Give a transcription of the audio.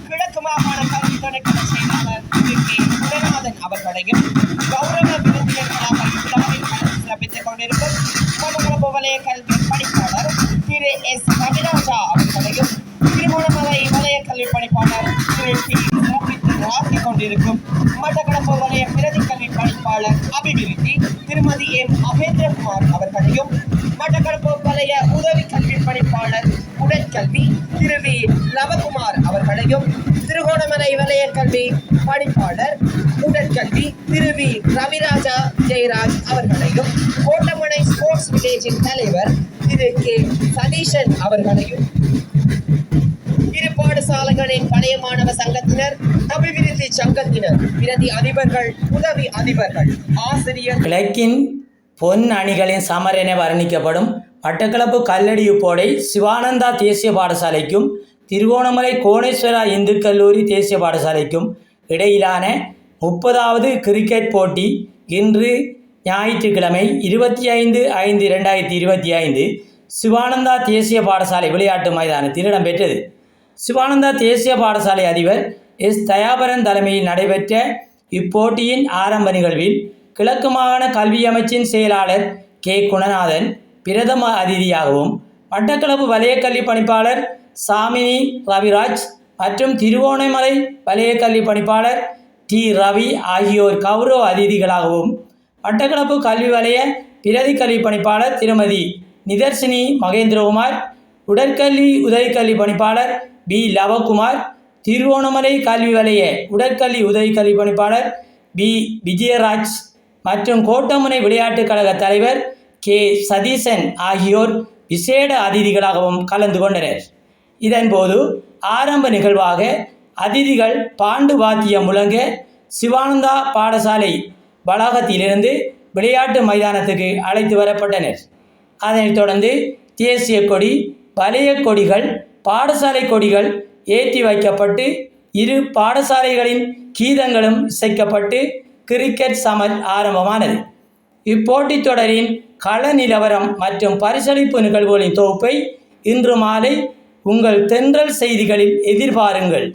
கிழக்கு மாகாண கல்வி திணைக்கள செயலாளர் குணநாதன் அவர்களையும் கௌரவ விருந்தினர்களாக இவ்விழாவில் சிறப்பித்துக் கொண்டிருக்கும் மட்டக்களப்பு வலய கல்வி பணிப்பாளர் திரு எஸ் ரவிராஜா அவர்களையும் திருகோணமலை வலய கல்வி பணிப்பாளர் திரு பி சிறப்பித்து நடாத்திக் கொண்டிருக்கும் மட்டக்களப்பு வலய பிரதி கல்வி பணிப்பாளர் அபிவிருத்தி திருமதி எம் மகேந்திரகுமார் அவர்களையும் மட்டக்களப்பு வலய உதவி கல்வி பணிப்பாளர் உடற்கல்வி திரு வி லவகுமார் அவர்களையும் திருகோணமலை வலய கல்வி பணிப்பாளர் உடற்கல்வி திரு வி ரவிராஜா ஜெயராஜ் அவர்களையும் கோட்டமனை ஸ்போர்ட்ஸ் வில்லேஜின் தலைவர் திரு கே சதீஷன் அவர்களையும் இரு பாடசாலைகளின் பழைய மாணவ சங்கத்தினர் அபிவிருத்தி சங்கத்தினர் பிரதி அதிபர்கள் உதவி அதிபர்கள் ஆசிரியர் கிழக்கின் பொன் அணிகளின் சமர் என வர்ணிக்கப்படும் மட்டக்களப்பு கல்லடியுப்போடை சிவானந்தா தேசிய பாடசாலைக்கும் திருகோணமலை கோணேஸ்வரா இந்து கல்லூரி தேசிய பாடசாலைக்கும் இடையிலான 30வது கிரிக்கெட் போட்டி இன்று ஞாயிற்றுக்கிழமை 25/5/2025 சிவானந்தா தேசிய பாடசாலை விளையாட்டு மைதானத்தில் இடம்பெற்றது. சிவானந்தா தேசிய பாடசாலை அதிபர் எஸ் தயாபரன் தலைமையில் நடைபெற்ற இப்போட்டியின் ஆரம்ப நிகழ்வில் கிழக்கு மாகாண கல்வி அமைச்சின் செயலாளர் கே குணநாதன் பிரதம அதிதியாகவும் மட்டக்களப்பு வலய கல்வி பணிப்பாளர் சாமினி ரவிராஜ் மற்றும் திருகோணமலை வலய கல்வி பணிப்பாளர் டி ரவி ஆகியோர் கௌரவ அதிதிகளாகவும் மட்டக்களப்பு கல்வி வலய பிரதி கல்வி பணிப்பாளர் திருமதி நிதர்சினி மகேந்திரகுமார், உடற்கல்வி உதவி கல்வி பணிப்பாளர் பி லவகுமார், திருகோணமலை கல்வி வலய உடற்கல்வி உதவி கல்வி பணிப்பாளர் பி விஜயராஜ் மற்றும் கோட்டமுனை விளையாட்டுக் கழக தலைவர் கே சதீசன் ஆகியோர் விசேட அதிதிகளாகவும் கலந்து கொண்டனர். இதன்போது ஆரம்ப நிகழ்வாக அதிதிகள் பாண்டு வாத்தியம் முழங்க சிவானந்தா பாடசாலை வளாகத்திலிருந்து விளையாட்டு மைதானத்துக்கு அழைத்து வரப்பட்டனர். அதனைத் தொடர்ந்து தேசிய கொடி, வலய கொடிகள், பாடசாலை கொடிகள் ஏற்றி வைக்கப்பட்டு இரு பாடசாலைகளின் கீதங்களும் இசைக்கப்பட்டு கிரிக்கெட் சமர் ஆரம்பமானது. இப்போட்டித் தொடரின் கள நிலவரம் மற்றும் பரிசளிப்பு நிகழ்வுகளின் தொகுப்பை இன்று மாலை உங்கள் தென்றல் செய்திகளில் எதிர்பாருங்கள்.